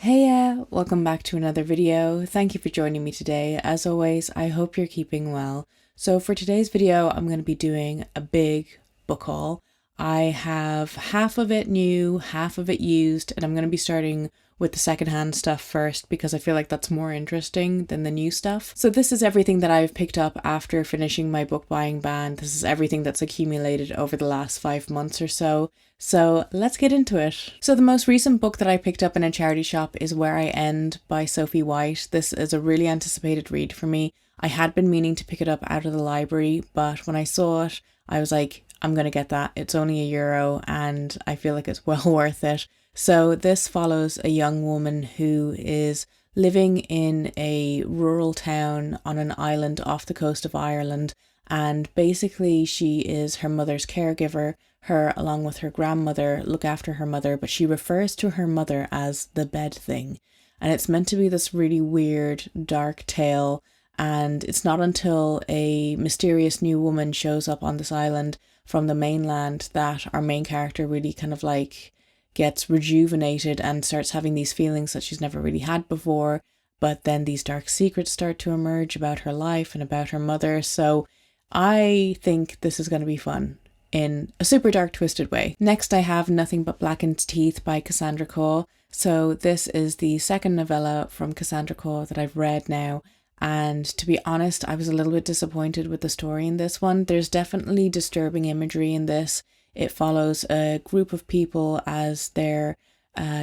Hey, welcome back to another video. Thank you for joining me today. As always, I hope you're keeping well. So for today's video, I'm going to be doing a big book haul. I have half of it new, half of it used, and I'm going to be starting with the secondhand stuff first because I feel like that's more interesting than the new stuff. So this is everything that I've picked up after finishing my book buying ban. This is everything that's accumulated over the last 5 months or so. So let's get into it. So the most recent book that I picked up in a charity shop is Where I End by Sophie White. This is a really anticipated read for me. I had been meaning to pick it up out of the library, but when I saw it, I was like, I'm going to get that. It's only €1 and I feel like it's well worth it. So this follows a young woman who is living in a rural town on an island off the coast of Ireland. And basically she is her mother's caregiver. Her, along with her grandmother, look after her mother, but she refers to her mother as the bed thing. And it's meant to be this really weird, dark tale. And it's not until a mysterious new woman shows up on this island from the mainland that our main character really kind of like gets rejuvenated and starts having these feelings that she's never really had before. But then these dark secrets start to emerge about her life and about her mother. So I think this is going to be fun in a super dark, twisted way. Next, I have Nothing But Blackened Teeth by Cassandra Caw. So this is the second novella from Cassandra Caw that I've read now. And to be honest, I was a little bit disappointed with the story in this one. There's definitely disturbing imagery in this. It follows a group of people as they're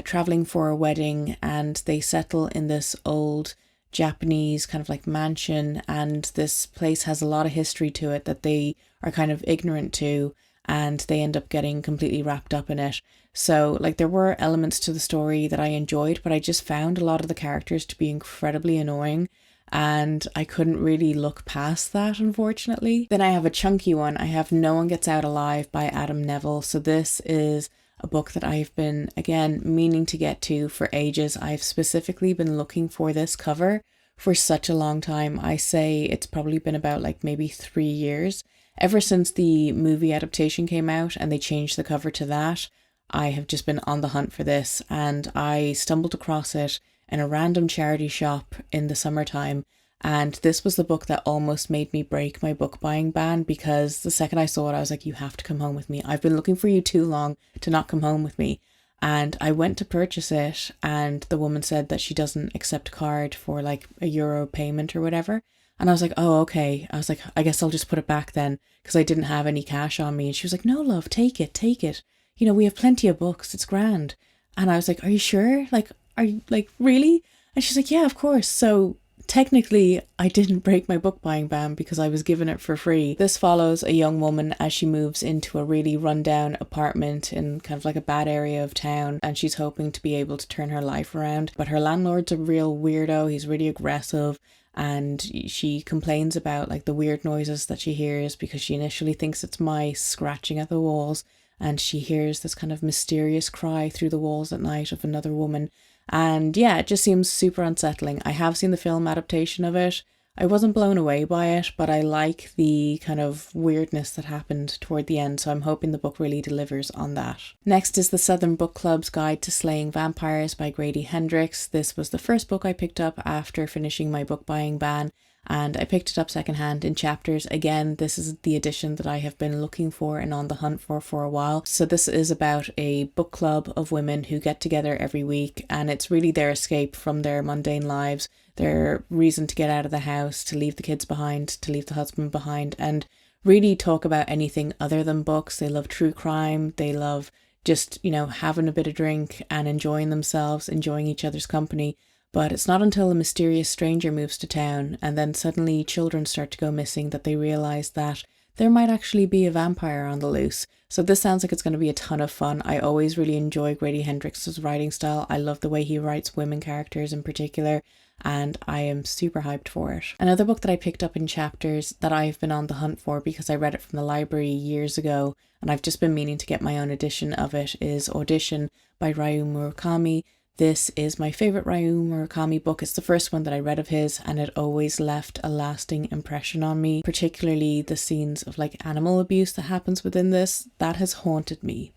traveling for a wedding, and they settle in this old Japanese kind of like mansion, and this place has a lot of history to it that they are kind of ignorant to, and they end up getting completely wrapped up in it. So like there were elements to the story that I enjoyed, but I just found a lot of the characters to be incredibly annoying, and I couldn't really look past that, unfortunately. Then I have a chunky one. I have No One Gets Out Alive by Adam Neville. So this is a book that I've been, again, meaning to get to for ages. I've specifically been looking for this cover for such a long time. I say it's probably been about like maybe 3 years. Ever since the movie adaptation came out and they changed the cover to that, I have just been on the hunt for this, and I stumbled across it in a random charity shop in the summertime. And this was the book that almost made me break my book buying ban, because the second I saw it, I was like, you have to come home with me. I've been looking for you too long to not come home with me. And I went to purchase it, and the woman said that she doesn't accept card for like €1 payment or whatever. And I was like, oh, okay. I was like, I guess I'll just put it back then, because I didn't have any cash on me. And she was like, no, love, take it, take it. You know, we have plenty of books. It's grand. And I was like, are you sure? Like, are you like, really? And she's like, yeah, of course. So technically, I didn't break my book buying ban because I was given it for free. This follows a young woman as she moves into a really rundown apartment in kind of like a bad area of town, and she's hoping to be able to turn her life around. But her landlord's a real weirdo. He's really aggressive, and she complains about like the weird noises that she hears because she initially thinks it's mice scratching at the walls, and she hears this kind of mysterious cry through the walls at night of another woman. And yeah, it just seems super unsettling. I have seen the film adaptation of it. I wasn't blown away by it, but I like the kind of weirdness that happened toward the end, so I'm hoping the book really delivers on that. Next is The Southern Book Club's Guide to Slaying Vampires by Grady Hendrix. This was the first book I picked up after finishing my book buying ban, and I picked it up secondhand in chapters. Again, this is the edition that I have been looking for and on the hunt for a while. So this is about a book club of women who get together every week, and it's really their escape from their mundane lives, their reason to get out of the house, to leave the kids behind, to leave the husband behind, and really talk about anything other than books. They love true crime. They love just, you know, having a bit of drink and enjoying themselves, enjoying each other's company. But it's not until a mysterious stranger moves to town and then suddenly children start to go missing that they realise that there might actually be a vampire on the loose. So this sounds like it's going to be a ton of fun. I always really enjoy Grady Hendrix's writing style. I love the way he writes women characters in particular, and I am super hyped for it. Another book that I picked up in chapters that I've been on the hunt for because I read it from the library years ago and I've just been meaning to get my own edition of it is Audition by Ryu Murakami. This is my favourite Ryu Murakami book. It's the first one that I read of his, and it always left a lasting impression on me, particularly the scenes of like animal abuse that happens within this. That has haunted me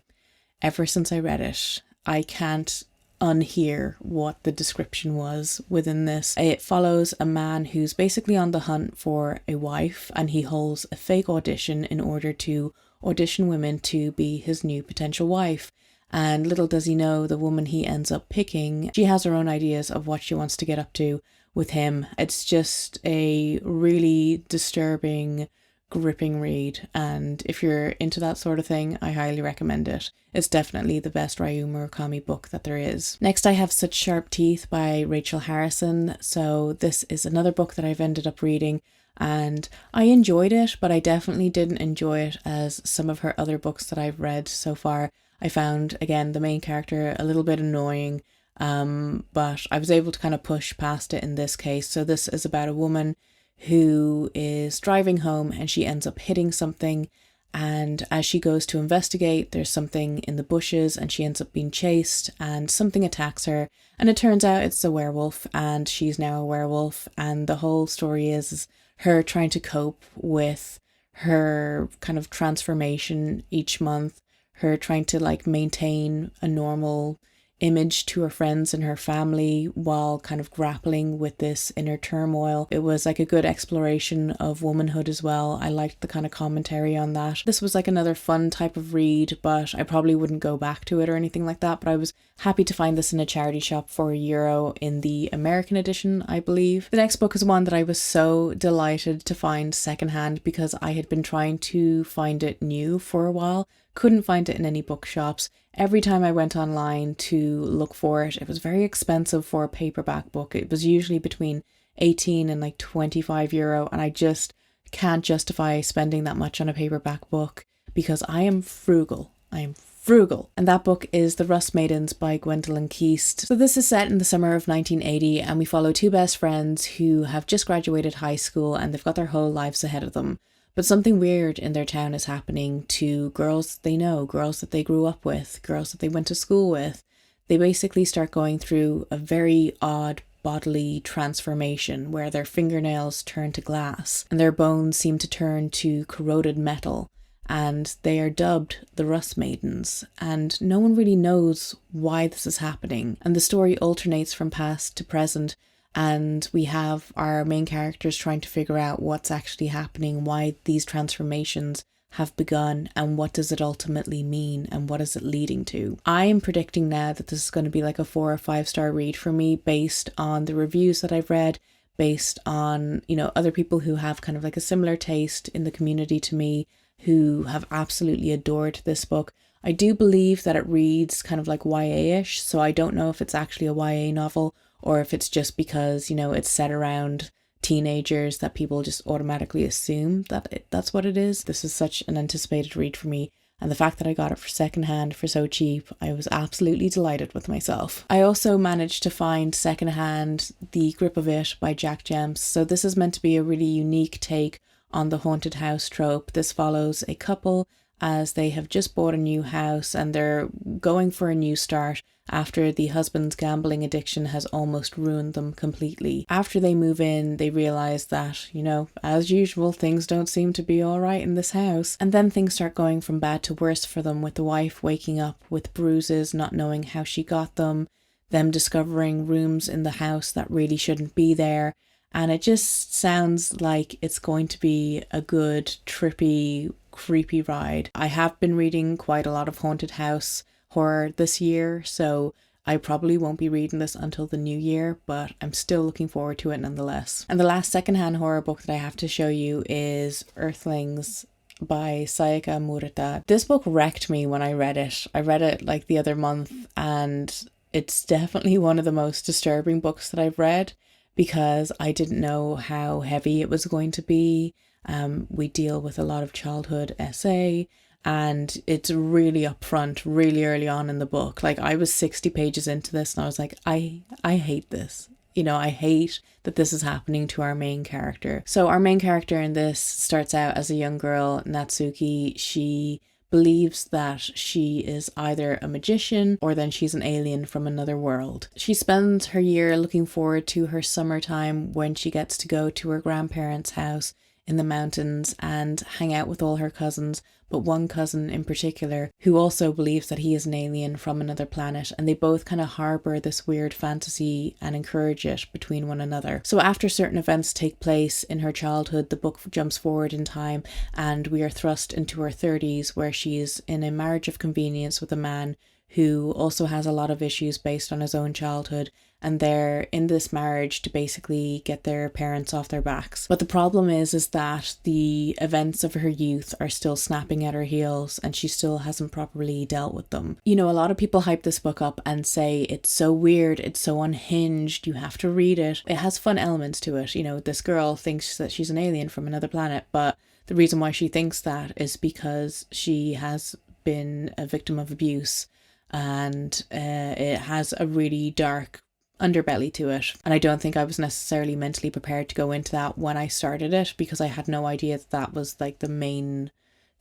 ever since I read it. I can't unhear what the description was within this. It follows a man who's basically on the hunt for a wife, and he holds a fake audition in order to audition women to be his new potential wife. And little does he know, the woman he ends up picking, she has her own ideas of what she wants to get up to with him. It's just a really disturbing, gripping read, and if you're into that sort of thing, I highly recommend it. It's definitely the best Ryu Murakami book that there is. Next, I have Such Sharp Teeth by Rachel Harrison. So this is another book that I've ended up reading, and I enjoyed it, but I definitely didn't enjoy it as some of her other books that I've read so far. I found, again, the main character a little bit annoying, but I was able to kind of push past it in this case. So this is about a woman who is driving home and she ends up hitting something, and as she goes to investigate, there's something in the bushes and she ends up being chased and something attacks her, and it turns out it's a werewolf, and she's now a werewolf, and the whole story is her trying to cope with her kind of transformation each month, her trying to like maintain a normal image to her friends and her family while kind of grappling with this inner turmoil. It was like a good exploration of womanhood as well. I liked the kind of commentary on that. This was like another fun type of read, but I probably wouldn't go back to it or anything like that, but I was happy to find this in a charity shop for €1 in the American edition, I believe. The next book is one that I was so delighted to find secondhand because I had been trying to find it new for a while. Couldn't find it in any bookshops. Every time I went online to look for it, it was very expensive for a paperback book. It was usually between 18 and like €25, and I just can't justify spending that much on a paperback book because I am frugal. And that book is The Rust Maidens by Gwendolyn Keast. So this is set in the summer of 1980, and we follow two best friends who have just graduated high school and they've got their whole lives ahead of them. But something weird in their town is happening to girls they know, girls that they grew up with, girls that they went to school with. They basically start going through a very odd bodily transformation where their fingernails turn to glass and their bones seem to turn to corroded metal, and they are dubbed the Rust Maidens, and no one really knows why this is happening. And the story alternates from past to present, and we have our main characters trying to figure out what's actually happening, why these transformations have begun, and what does it ultimately mean, and what is it leading to. I am predicting now that this is going to be like a 4 or 5 star read for me based on the reviews that I've read, based on, you know, other people who have kind of like a similar taste in the community to me, who have absolutely adored this book. I do believe that it reads kind of like YA-ish, so I don't know if it's actually a YA novel or if it's just because, you know, it's set around teenagers that people just automatically assume that that's what it is. This is such an anticipated read for me, and the fact that I got it for secondhand for so cheap, I was absolutely delighted with myself. I also managed to find secondhand The Grip of It by Jack Jemps. So this is meant to be a really unique take on the haunted house trope. This follows a couple as they have just bought a new house and they're going for a new start after the husband's gambling addiction has almost ruined them completely. After they move in, they realise that, you know, as usual, things don't seem to be alright in this house. And then things start going from bad to worse for them, with the wife waking up with bruises, not knowing how she got them discovering rooms in the house that really shouldn't be there. And it just sounds like it's going to be a good, trippy, creepy ride. I have been reading quite a lot of haunted house horror this year, so I probably won't be reading this until the new year, but I'm still looking forward to it nonetheless. And the last secondhand horror book that I have to show you is Earthlings by Sayaka Murata. This book wrecked me when I read it. I read it like the other month, and it's definitely one of the most disturbing books that I've read because I didn't know how heavy it was going to be. We deal with a lot of childhood SA, and it's really upfront really early on in the book. Like, I was 60 pages into this and I was like, I hate this. You know, I hate that this is happening to our main character. So our main character in this starts out as a young girl, Natsuki. She believes that she is either a magician or then she's an alien from another world. She spends her year looking forward to her summertime when she gets to go to her grandparents' house in the mountains and hang out with all her cousins, but one cousin in particular who also believes that he is an alien from another planet, and they both kind of harbour this weird fantasy and encourage it between one another. So after certain events take place in her childhood, the book jumps forward in time and we are thrust into her 30s, where she's in a marriage of convenience with a man who also has a lot of issues based on his own childhood, and they're in this marriage to basically get their parents off their backs. But the problem is that the events of her youth are still snapping at her heels and she still hasn't properly dealt with them. You know, a lot of people hype this book up and say it's so weird, it's so unhinged, you have to read it. It has fun elements to it. You know, this girl thinks that she's an alien from another planet, but the reason why she thinks that is because she has been a victim of abuse, and it has a really dark underbelly to it. And I don't think I was necessarily mentally prepared to go into that when I started it, because I had no idea that that was like the main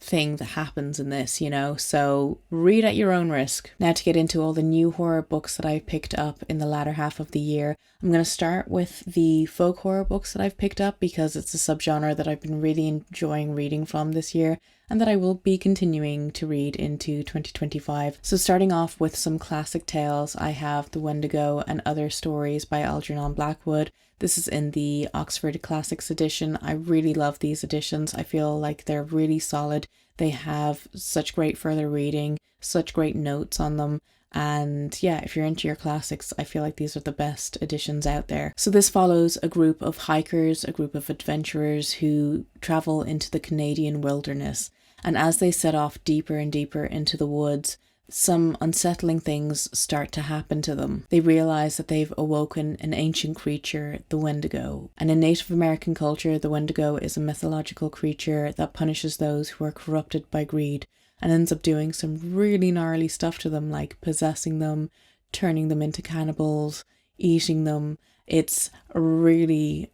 thing that happens in this, you know. So read at your own risk. Now, to get into all the new horror books that I picked up in the latter half of the year, I'm going to start with the folk horror books that I've picked up, because it's a subgenre that I've been really enjoying reading from this year and that I will be continuing to read into 2025. So starting off with some classic tales, I have The Wendigo and Other Stories by Algernon Blackwood. This is in the Oxford Classics edition. I really love these editions. I feel like they're really solid. They have such great further reading, such great notes on them. And yeah, if you're into your classics, I feel like these are the best editions out there. So this follows a group of hikers, a group of adventurers who travel into the Canadian wilderness. And as they set off deeper and deeper into the woods, some unsettling things start to happen to them. They realize that they've awoken an ancient creature, the Wendigo. And in Native American culture, the Wendigo is a mythological creature that punishes those who are corrupted by greed and ends up doing some really gnarly stuff to them, like possessing them, turning them into cannibals, eating them. It's really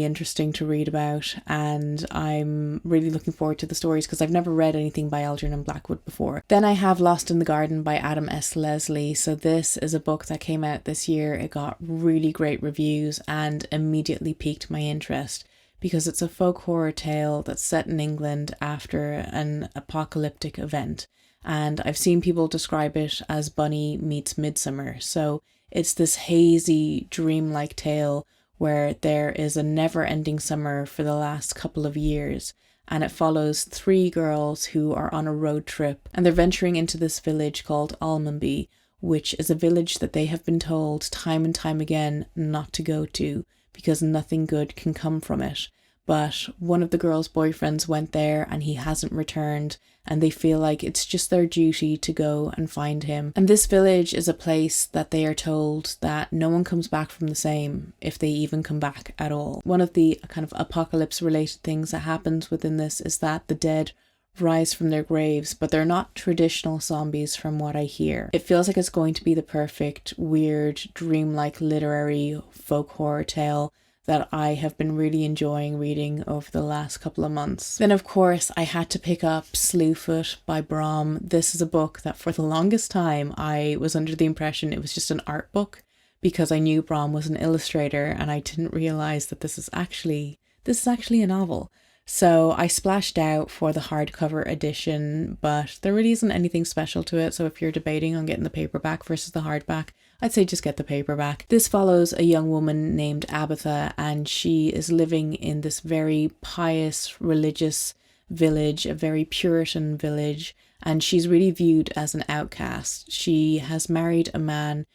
interesting to read about, and I'm really looking forward to the stories because I've never read anything by Algernon Blackwood before. Then I have Lost in the Garden by Adam S. Leslie. So this is a book that came out this year. It got really great reviews and immediately piqued my interest because it's a folk horror tale that's set in England after an apocalyptic event, and I've seen people describe it as Bunny meets Midsummer. So it's this hazy, dreamlike tale where there is a never-ending summer for the last couple of years, and it follows 3 girls who are on a road trip, and they're venturing into this village called Almonby, which is a village that they have been told time and time again not to go to because nothing good can come from it. But one of the girls' boyfriends went there and he hasn't returned, and they feel like it's just their duty to go and find him. And this village is a place that they are told that no one comes back from the same, if they even come back at all. One of the kind of apocalypse related things that happens within this is that the dead rise from their graves, but they're not traditional zombies from what I hear. It feels like it's going to be the perfect, weird, dreamlike literary folk horror tale that I have been really enjoying reading over the last couple of months. Then of course I had to pick up Slewfoot by Brom. This is a book that for the longest time I was under the impression it was just an art book because I knew Brom was an illustrator, and I didn't realise that this is actually a novel. So I splashed out for the hardcover edition, but there really isn't anything special to it. So if you're debating on getting the paperback versus the hardback, I'd say just get the paperback. This follows a young woman named Abatha, and she is living in this very pious, religious village, a very Puritan village, and she's really viewed as an outcast. She has married a man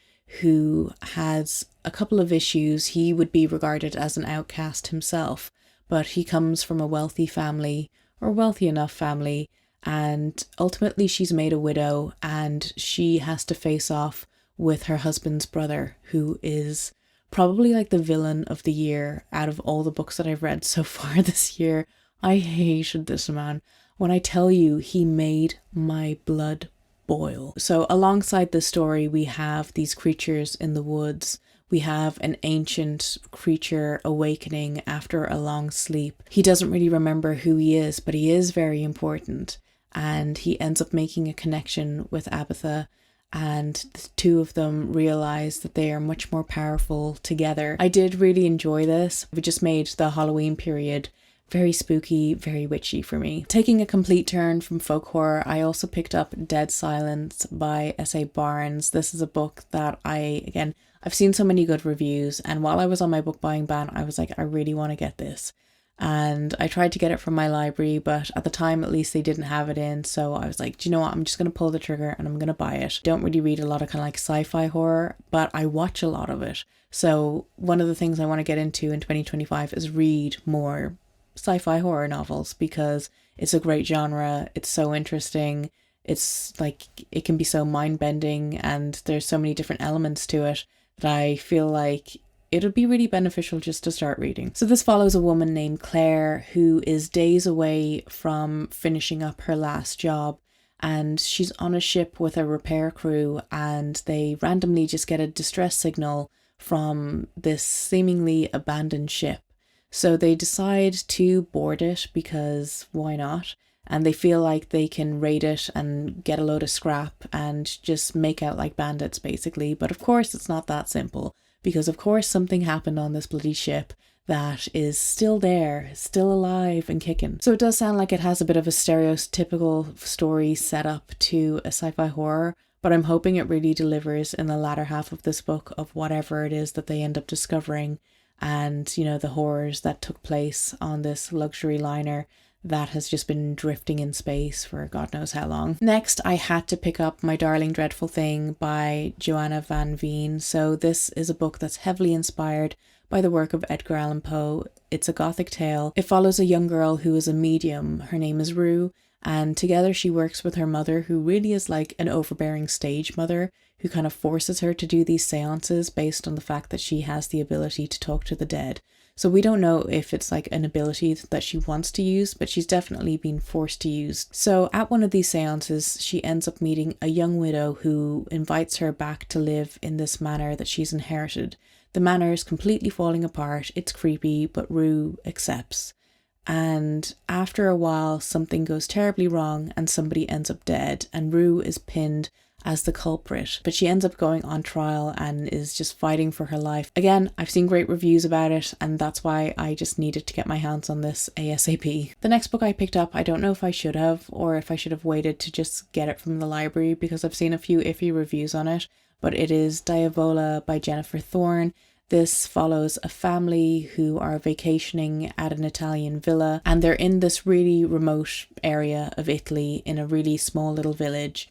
who has a couple of issues. He would be regarded as an outcast himself, but he comes from a wealthy family, or wealthy enough family, and ultimately she's made a widow, and she has to face off with her husband's brother, who is probably like the villain of the year out of all the books that I've read so far this year. I hated this man. When I tell you, he made my blood boil. So alongside the story, we have these creatures in the woods. We have an ancient creature awakening after a long sleep. He doesn't really remember who he is, but he is very important. And he ends up making a connection with Abatha, and the two of them realize that they are much more powerful together. I did really enjoy this. We just made the Halloween period very spooky, very witchy for me. Taking a complete turn from folk horror, I also picked up Dead Silence by S.A. Barnes. This is a book that I've seen so many good reviews, and while I was on my book buying ban, I was like, I really want to get this. And I tried to get it from my library, but at the time, at least, they didn't have it in. So I was like, do you know what? I'm just going to pull the trigger and I'm going to buy it. Don't really read a lot of kind of like sci-fi horror, but I watch a lot of it. So one of the things I want to get into in 2025 is read more sci-fi horror novels, because it's a great genre. It's so interesting. It's like, it can be so mind-bending, and there's so many different elements to it that I feel like it would be really beneficial just to start reading. So this follows a woman named Claire who is days away from finishing up her last job, and she's on a ship with a repair crew, and they randomly just get a distress signal from this seemingly abandoned ship. So they decide to board it, because why not? And they feel like they can raid it and get a load of scrap and just make out like bandits basically. But of course it's not that simple, because of course something happened on this bloody ship that is still there, still alive and kicking. So it does sound like it has a bit of a stereotypical story set up to a sci-fi horror, but I'm hoping it really delivers in the latter half of this book of whatever it is that they end up discovering, and, you know, the horrors that took place on this luxury liner that has just been drifting in space for God knows how long. Next, I had to pick up My Darling Dreadful Thing by Joanna Van Veen. So this is a book that's heavily inspired by the work of Edgar Allan Poe. It's a Gothic tale. It follows a young girl who is a medium. Her name is Rue, and together she works with her mother, who really is like an overbearing stage mother, who kind of forces her to do these seances based on the fact that she has the ability to talk to the dead. So we don't know if it's like an ability that she wants to use, but she's definitely been forced to use. So at one of these seances, she ends up meeting a young widow who invites her back to live in this manor that she's inherited. The manor is completely falling apart. It's creepy, but Rue accepts. And after a while, something goes terribly wrong and somebody ends up dead, and Rue is pinned as the culprit, but she ends up going on trial and is just fighting for her life. Again, I've seen great reviews about it, and that's why I just needed to get my hands on this ASAP. The next book I picked up, I don't know if I should have, or if I should have waited to just get it from the library, because I've seen a few iffy reviews on it, but it is Diavola by Jennifer Thorne. This follows a family who are vacationing at an Italian villa, and they're in this really remote area of Italy in a really small little village.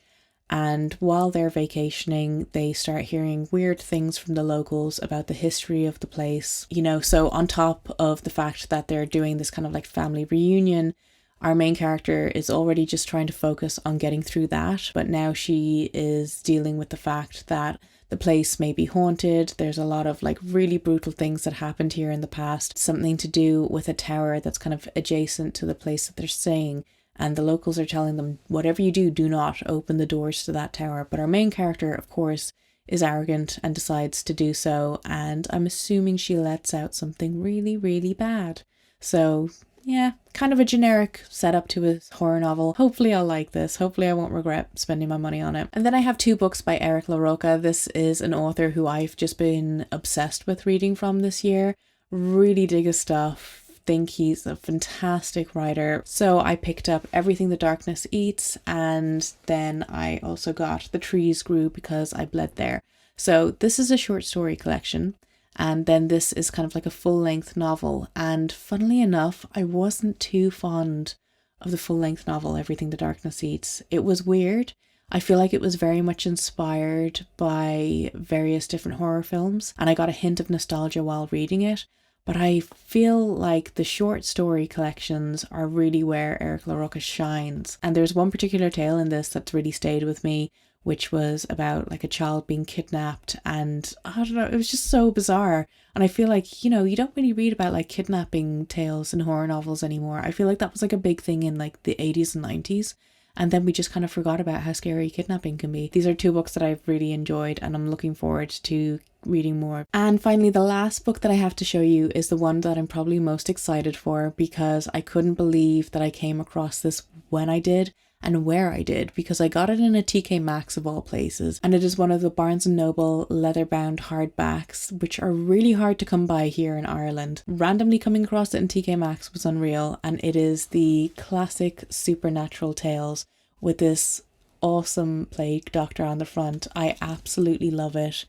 And while they're vacationing, they start hearing weird things from the locals about the history of the place. You know, so on top of the fact that they're doing this kind of like family reunion, our main character is already just trying to focus on getting through that. But now she is dealing with the fact that the place may be haunted. There's a lot of like really brutal things that happened here in the past. Something to do with a tower that's kind of adjacent to the place that they're staying. And the locals are telling them, whatever you do, do not open the doors to that tower. But our main character, of course, is arrogant and decides to do so. And I'm assuming she lets out something really, really bad. So yeah, kind of a generic setup to a horror novel. Hopefully I'll like this. Hopefully I won't regret spending my money on it. And then I have two books by Eric LaRocca. This is an author who I've just been obsessed with reading from this year. Really dig his stuff. Think he's a fantastic writer. So I picked up Everything the Darkness Eats, and then I also got The Trees Grew Because I Bled There. So this is a short story collection, and then this is kind of like a full-length novel. And funnily enough, I wasn't too fond of the full-length novel Everything the Darkness Eats. It was weird. I feel like it was very much inspired by various different horror films, and I got a hint of nostalgia while reading it. But I feel like the short story collections are really where Eric LaRocca shines. And there's one particular tale in this that's really stayed with me, which was about like a child being kidnapped, and I don't know, it was just so bizarre. And I feel like, you know, you don't really read about like kidnapping tales in horror novels anymore. I feel like that was like a big thing in like the 80s and 90s. And then we just kind of forgot about how scary kidnapping can be. These are two books that I've really enjoyed, and I'm looking forward to reading more. And finally, the last book that I have to show you is the one that I'm probably most excited for, because I couldn't believe that I came across this when I did, and where I did, because I got it in a TK Maxx of all places, and it is one of the Barnes & Noble leather-bound hardbacks, which are really hard to come by here in Ireland. Randomly coming across it in TK Maxx was unreal, and it is the classic supernatural tales with this awesome plague doctor on the front. I absolutely love it.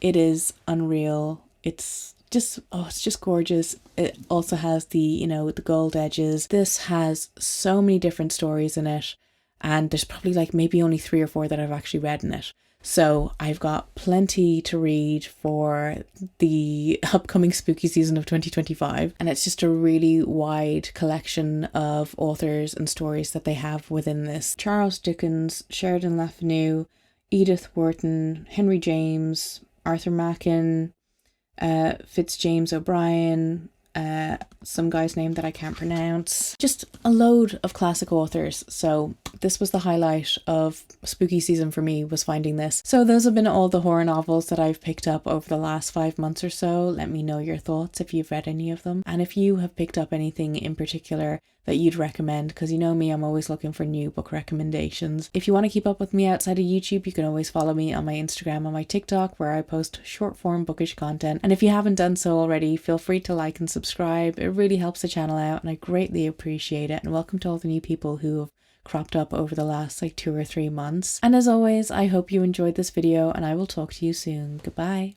It is unreal. It's just gorgeous. It also has the, the gold edges. This has so many different stories in it, and there's probably like maybe only 3 or 4 that I've actually read in it. So I've got plenty to read for the upcoming spooky season of 2025. And it's just a really wide collection of authors and stories that they have within this. Charles Dickens, Sheridan Le Fanu, Edith Wharton, Henry James, Arthur Machen, Fitzjames O'Brien, some guy's name that I can't pronounce. Just a load of classic authors. So this was the highlight of spooky season for me, was finding this. So those have been all the horror novels that I've picked up over the last 5 months or so. Let me know your thoughts if you've read any of them, and if you have picked up anything in particular that you'd recommend, because you know me, I'm always looking for new book recommendations. If you want to keep up with me outside of YouTube, you can always follow me on my Instagram and my TikTok, where I post short form bookish content. And if you haven't done so already, feel free to like and subscribe. It really helps the channel out and I greatly appreciate it. And welcome to all the new people who have cropped up over the last 2 or 3 months. And as always, I hope you enjoyed this video, and I will talk to you soon. Goodbye.